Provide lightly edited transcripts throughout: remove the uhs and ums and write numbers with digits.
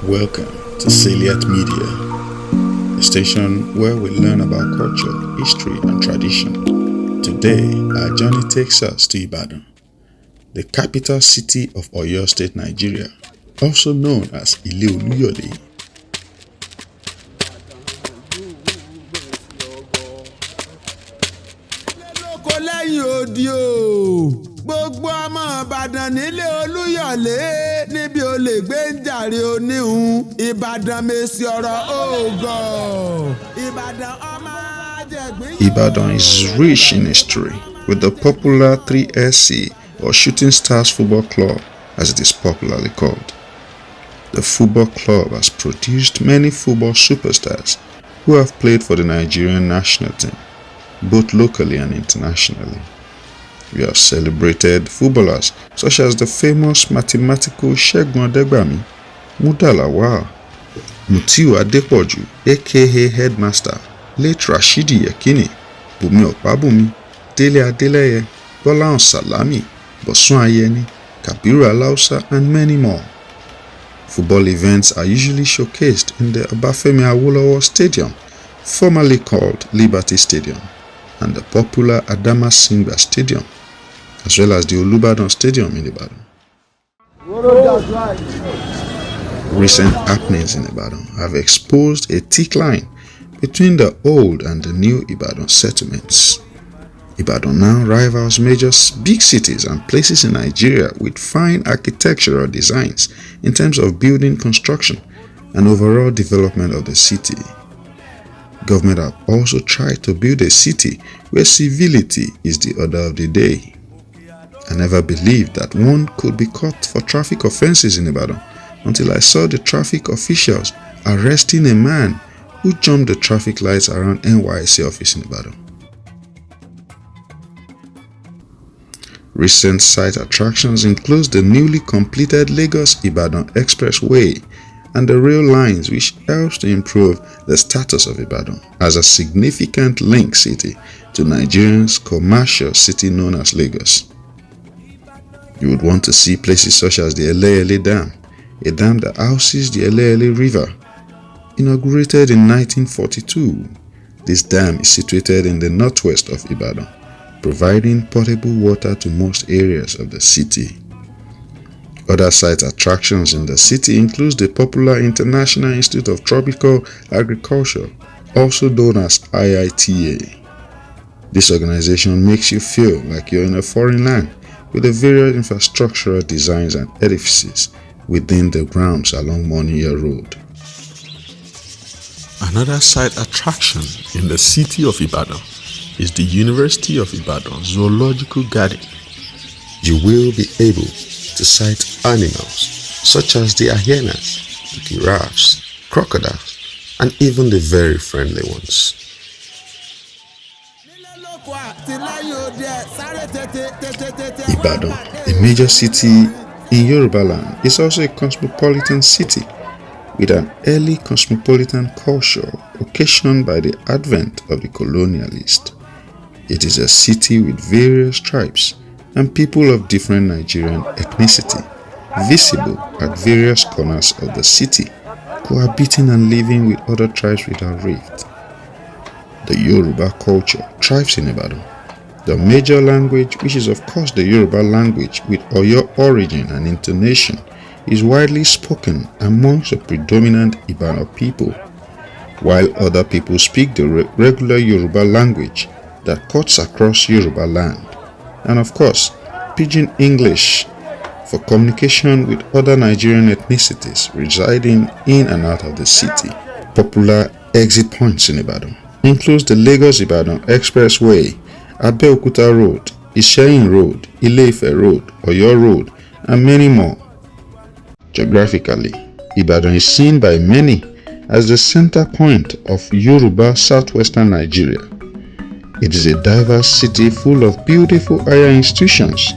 Welcome to Salient Media, a station where we learn about culture, history, and tradition. Today, our journey takes us to Ibadan, the capital city of Oyo State, Nigeria, also known as Ile Oluyole. Gbogbo ọmọ Ìbàdàn nílé Olúyọ̀lé níbi olè gbé ń jàre oníhun Ìbàdàn mèsì ọ̀rọ̀ ògọ̀ Ìbàdàn ọmọ àjẹgbín. Ibadan is rich in history, with the popular 3SC or Shooting Stars Football Club, as it is popularly called. The football club has produced many football superstars who have played for the Nigerian national team, both locally and internationally. We have celebrated footballers such as the famous mathematical Segun Odegbami, Muda Lawal, Mutiu Adepoju aka Headmaster, late Rashidi Yekini, Bumi Opabumi, Dele Adeleye, Bola Salami, Bosun Ayeni, Kabiru Alausa, and many more. Football events are usually showcased in the Obafemi Awolowo Stadium, formerly called Liberty Stadium, and the popular Adama Singba Stadium, as well as the Olubadan Stadium in Ibadan. Recent happenings in Ibadan have exposed a thick line between the old and the new Ibadan settlements. Ibadan now rivals major big cities and places in Nigeria with fine architectural designs in terms of building construction and overall development of the city. Government have also tried to build a city where civility is the order of the day. I never believed that one could be caught for traffic offences in Ibadan until I saw the traffic officials arresting a man who jumped the traffic lights around NYSC office in Ibadan. Recent site attractions include the newly completed Lagos-Ibadan Expressway and the rail lines, which helps to improve the status of Ibadan as a significant link city to Nigeria's commercial city known as Lagos. You would want to see places such as the Eleyele Dam, a dam that houses the Eleyele River. Inaugurated in 1942, this dam is situated in the northwest of Ibadan, providing potable water to most areas of the city. Other site attractions in the city include the popular International Institute of Tropical Agriculture, also known as IITA. This organization makes you feel like you're in a foreign land with the various infrastructural designs and edifices within the grounds along Moniya Road. Another site attraction in the city of Ibadan is the University of Ibadan Zoological Garden. You will be able to sight animals such as the hyenas, the giraffes, crocodiles, and even the very friendly ones. Ibadan, a major city in Yorubaland, is also a cosmopolitan city with an early cosmopolitan culture occasioned by the advent of the colonialist. It is a city with various tribes and people of different Nigerian ethnicity, visible at various corners of the city, cohabiting and living with other tribes without rift. The Yoruba culture thrives in Ibadan. The major language, which is of course the Yoruba language with Oyo origin and intonation, is widely spoken amongst the predominant Ibadan people, while other people speak the regular Yoruba language that cuts across Yoruba land, and of course, Pidgin English for communication with other Nigerian ethnicities residing in and out of the city. Popular exit points in Ibadan includes the Lagos-Ibadan Expressway, Abeokuta Road, Isheyin Road, Ile-Ife Road, Oyo Road, and many more. Geographically, Ibadan is seen by many as the center point of Yoruba southwestern Nigeria. It is a diverse city full of beautiful higher institutions,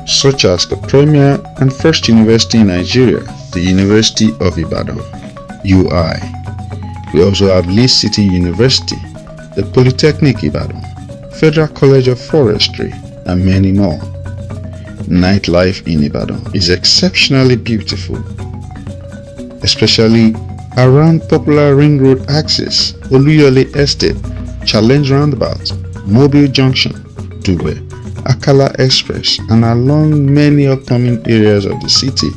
such as the premier and first university in Nigeria, the University of Ibadan, UI. We also have Lee City University, the Polytechnic Ibadan, Federal College of Forestry, and many more. Nightlife in Ibadan is exceptionally beautiful. especially around popular ring road axis, Oluyole Estate, Challenge Roundabout, Mobile Junction, Dugbe, Akala Express, and along many upcoming areas of the city.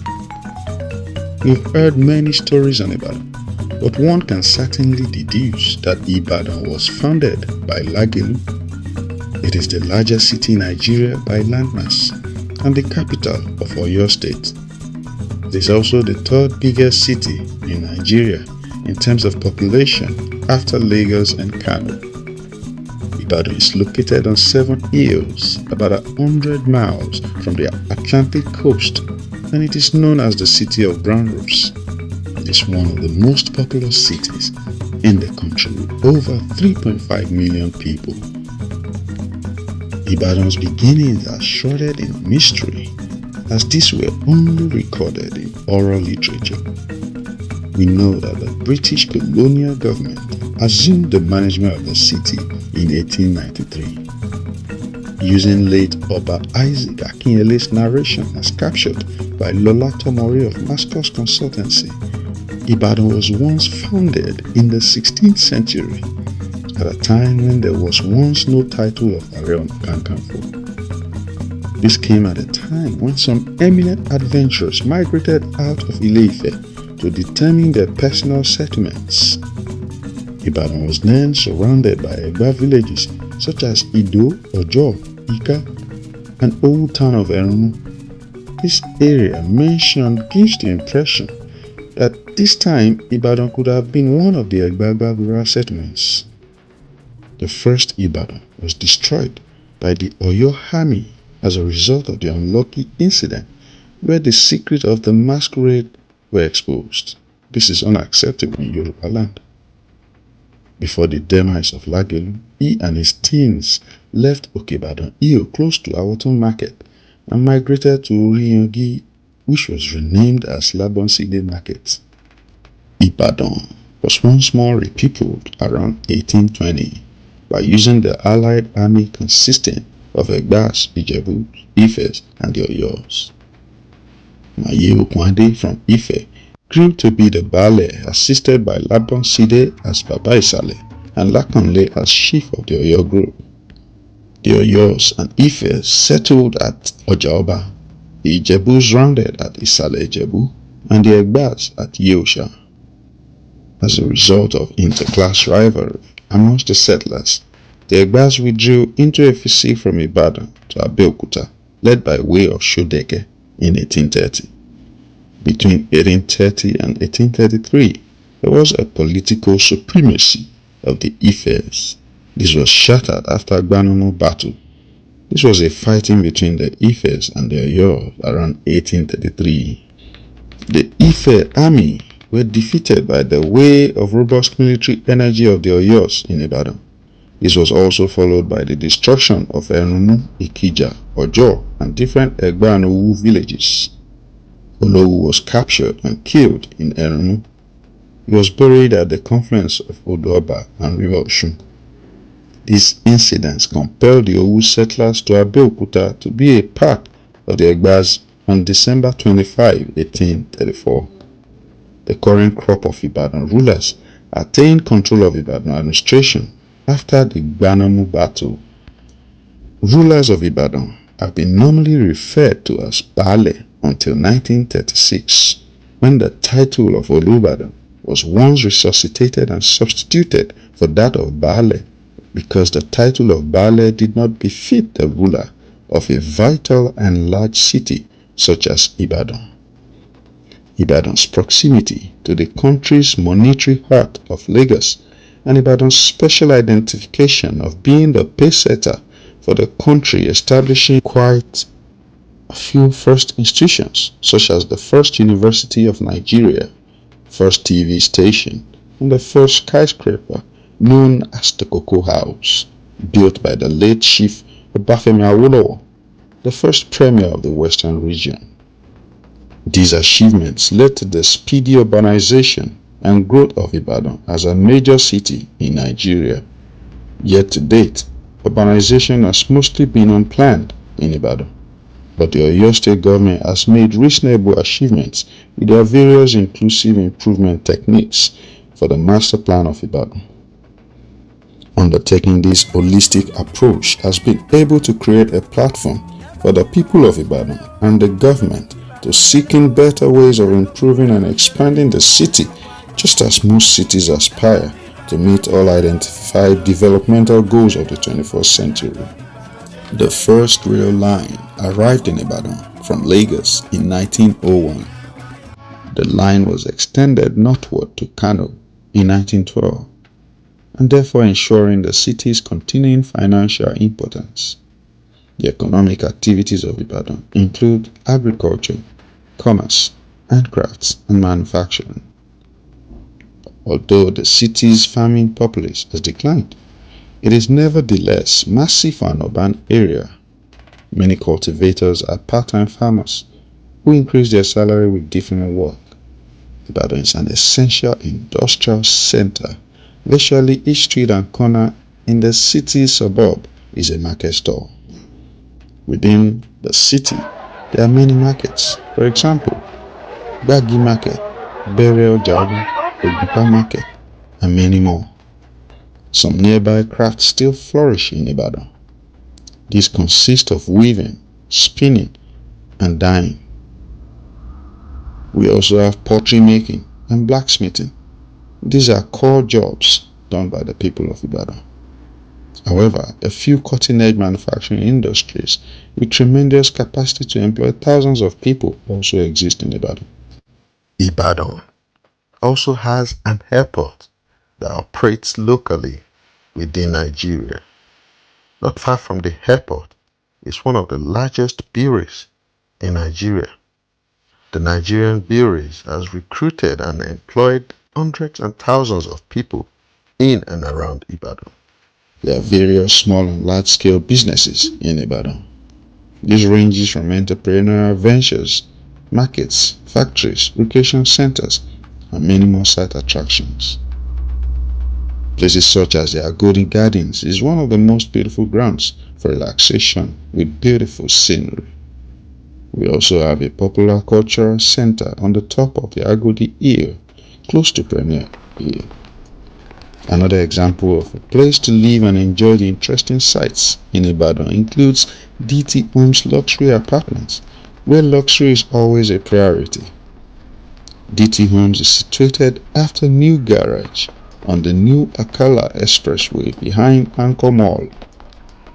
We've heard many stories on Ibadan, but one can certainly deduce that Ibadan was founded by Lagelu. It is the largest city in Nigeria by landmass and the capital of Oyo State. It is also the third biggest city in Nigeria in terms of population after Lagos and Kano. Ibadan is located on 7 hills about 100 miles from the Atlantic coast, and it is known as the city of brown roofs. It is one of the most populous cities in the country with over 3.5 million people. Ibadan's beginnings are shrouded in mystery, as these were only recorded in oral literature. We know that the British colonial government assumed the management of the city in 1893. Using late Oba Isaac Akinyele's narration as captured by Lola Tomori of Mascos Consultancy, Ibadan was once founded in the 16th century, at a time when there was once no title of Ààrẹ Ọ̀nà Kakanfò. This came at a time when some eminent adventurers migrated out of Ile-Ife to determine their personal settlements. Ibadan was then surrounded by Egba villages such as Ido, Ojo, Ika, and old town of Erunu. This area mentioned gives the impression that this time Ibadan could have been one of the Egba rural settlements. The first Ibadan was destroyed by the Oyo army as a result of the unlucky incident where the secret of the masquerade were exposed. This is unacceptable in Yoruba land. Before the demise of Lagelu, he and his teens left Okebadan Hill close to Awoton Market and migrated to Oriyangi, which was renamed as Labonside Market. Ibadan was once more repeopled around 1820 by using the allied army consisting of Egbas, Ijebu, Ifes, and the Oyos. Maye Okwande from Ife grew to be the Baale, assisted by Labonside as Baba Isale and Lakanle as chief of the Oyo group. The Oyos and Ifes settled at Ojaoba, the Ijebus rounded at Isale Ijebu, and the Egbas at Yeosha. As a result of interclass rivalry amongst the settlers, the Egbas withdrew into Efisi from Ibadan to Abeokuta, led by way of Shodeke in 1830. Between 1830 and 1833, there was a political supremacy of the Ifes. This was shattered after Gbanumu battle. This was a fighting between the Ifes and the Oyos around 1833. The Ife army were defeated by the way of robust military energy of the Oyos in Ibadan. This was also followed by the destruction of Erunu, Ikija, Ojo, and different Egba and Owu villages. Olowu was captured and killed in Erunu. He was buried at the confluence of Odoba and River Osun. These incidents compelled the Owu settlers to Abeokuta to be a part of the Egbas on December 25, 1834. The current crop of Ibadan rulers attained control of Ibadan administration after the Gbanumu battle. Rulers of Ibadan have been normally referred to as Baale until 1936, when the title of Olubadan was once resuscitated and substituted for that of Baale, because the title of Baale did not befit the ruler of a vital and large city such as Ibadan. Ibadan's proximity to the country's monetary heart of Lagos and Ibadan's special identification of being the pace-setter for the country, establishing quite a few first institutions such as the first University of Nigeria, first TV station, and the first skyscraper known as the Cocoa House, built by the late Chief Obafemi Awolowo, the first premier of the Western region. These achievements led to the speedy urbanization and growth of Ibadan as a major city in Nigeria. Yet to date, urbanization has mostly been unplanned in Ibadan. But the Oyo State government has made reasonable achievements with their various inclusive improvement techniques for the master plan of Ibadan. Undertaking this holistic approach has been able to create a platform for the people of Ibadan and the government to seeking better ways of improving and expanding the city, just as most cities aspire to meet all identified developmental goals of the 21st century. The first rail line arrived in Ibadan from Lagos in 1901. The line was extended northward to Kano in 1912, and therefore ensuring the city's continuing financial importance. The economic activities of Ibadan include agriculture, commerce, handcrafts, and manufacturing. Although the city's farming populace has declined, it is nevertheless massive and urban area. Many cultivators are part-time farmers who increase their salary with different work. Ibadan is an essential industrial center. Virtually each street and corner in the city's suburb is a market store. Within the city, there are many markets. For example, Gbagi Market, Burial Jabu, Ogunpa Market, and many more. Some nearby crafts still flourish in Ibadan. These consist of weaving, spinning, and dyeing. We also have pottery making and blacksmithing. These are core jobs done by the people of Ibadan. However, a few cutting-edge manufacturing industries with tremendous capacity to employ thousands of people also exist in Ibadan. Ibadan also has an airport that operates locally within Nigeria. Not far from the airport is one of the largest breweries in Nigeria. The Nigerian breweries has recruited and employed hundreds and thousands of people in and around Ibadan. There are various small and large-scale businesses in Ibadan. This ranges from entrepreneurial ventures, markets, factories, recreation centers, and many more site attractions. Places such as the Agodi Gardens is one of the most beautiful grounds for relaxation with beautiful scenery. We also have a popular cultural center on the top of the Agodi Hill, close to Premier Hill. Another example of a place to live and enjoy the interesting sights in Ibadan includes DT Homes Luxury Apartments, where luxury is always a priority. DT Homes is situated after New Garage on the New Akala Expressway behind Anchor Mall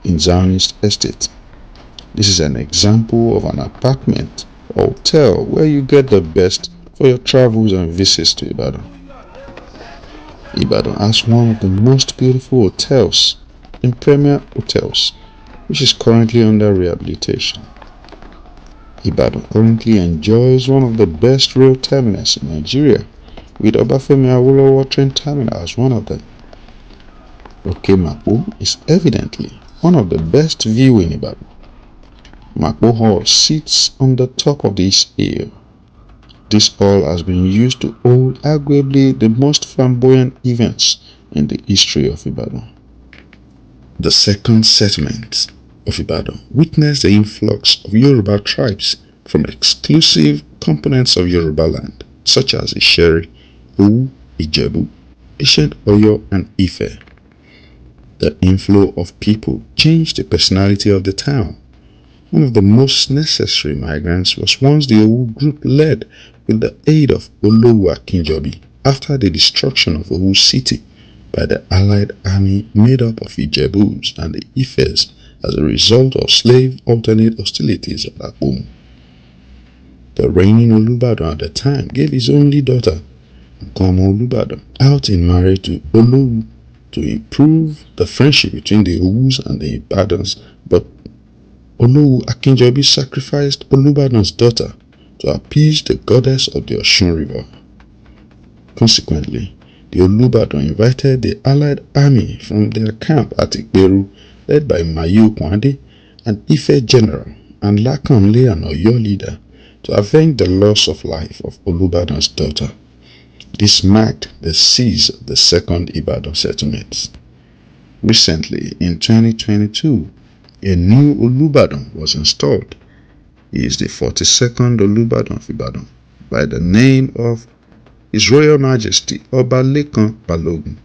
in Zionist Estate. This is an example of an apartment or hotel where you get the best for your travels and visits to Ibadan. Ibadan has one of the most beautiful hotels in Premier Hotels, which is currently under rehabilitation. Ibadan currently enjoys one of the best rail terminals in Nigeria, with Obafemi Awolowo train terminal as one of them. Oke Mapo is evidently one of the best view in Ibadan. Mapo Hall sits on the top of this hill. This hall has been used to hold arguably the most flamboyant events in the history of Ibadan. The second settlement of Ibadan witnessed the influx of Yoruba tribes from exclusive components of Yoruba land, such as Isheri, Owu, Ijebu, ancient Oyo, and Ife. The inflow of people changed the personality of the town. One of the most necessary migrants was once the Owu group led with the aid of Olowu Akinjobi after the destruction of Owu city by the allied army made up of Ijebus and the Ifes as a result of slave alternate hostilities at Akpom. The reigning Olubadan at the time gave his only daughter, Nkomo Olubadan, out in marriage to Olowu to improve the friendship between the Owus and the Ibadans, but Olowu Akinjobi sacrificed Olubadan's daughter to appease the goddess of the Osun River. Consequently, the Olubadan invited the allied army from their camp at Ikperu, led by Mayu Kwande, an Ife general, and Lakanle, an Oyo leader, to avenge the loss of life of Olubadan's daughter. This marked the cease of the second Ibadan settlement. Recently, in 2022, a new Olubadan was installed. He is the 42nd Olubadan of Ibadan by the name of His Royal Majesty Oba Lekan Balogun.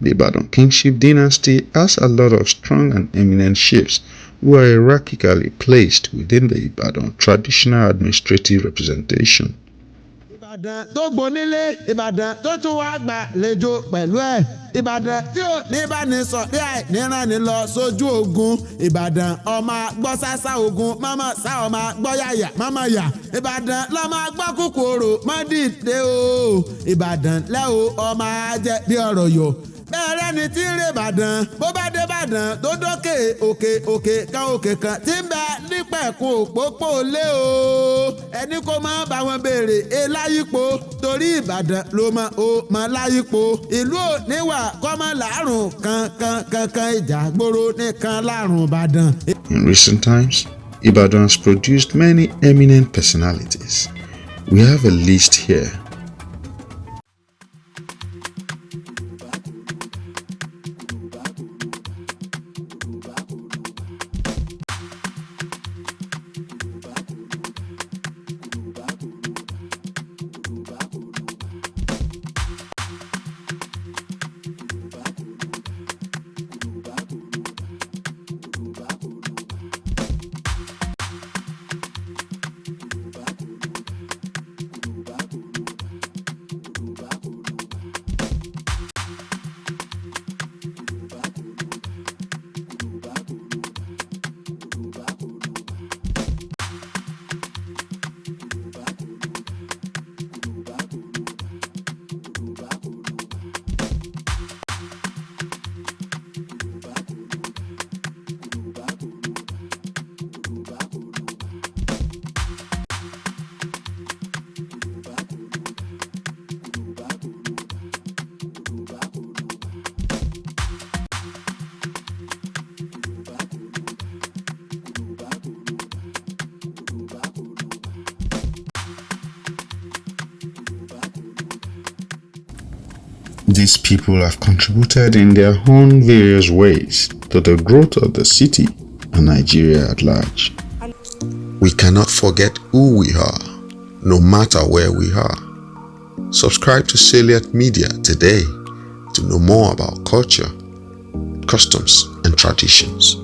The Ibadan Kingship dynasty has a lot of strong and eminent chiefs who are hierarchically placed within the Ibadan traditional administrative representation. Ìbàdàn tó gbonílé, Ìbàdàn tó tún wá gbàlejò pẹ̀lú ẹ̀. Ìbàdàn tí ò ní bá ní sọ bí àìníran ni lọ sójú ogun. Ìbàdàn ọmọ gbọ́ sásá ogun mọ́mọ́ sá ọmọ gbọ́ yàyà mọ́mọ́ yà. Ìbàdàn lọ́mọ gbọ́ kòkòrò mọ́ dìde o. Ìbàdàn lẹ́ o ọmọ ajẹ́ bí ọ̀rọ̀ yọ. Bẹ́ẹ̀rẹ́ ni tí ń rè Ìbàdàn bó bá dé Ìbàdàn tó dókè òkè kan tí ń bẹ nípẹ̀kun òpópó lé o. Ẹni kó máa bá wọn béèrè láyípo torí Ìbàdàn ló mọ láyípo. Ìlú ò níwà kọ́mọ lárùn kankan ìjà gbòòrò nìkan lárùn Ìbàdàn. In recent times, Ibadan has produced many eminent personalities. We have a list here. These people have contributed in their own various ways to the growth of the city and Nigeria at large. We cannot forget who we are, no matter where we are. Subscribe to Salient Media today to know more about culture, customs, and traditions.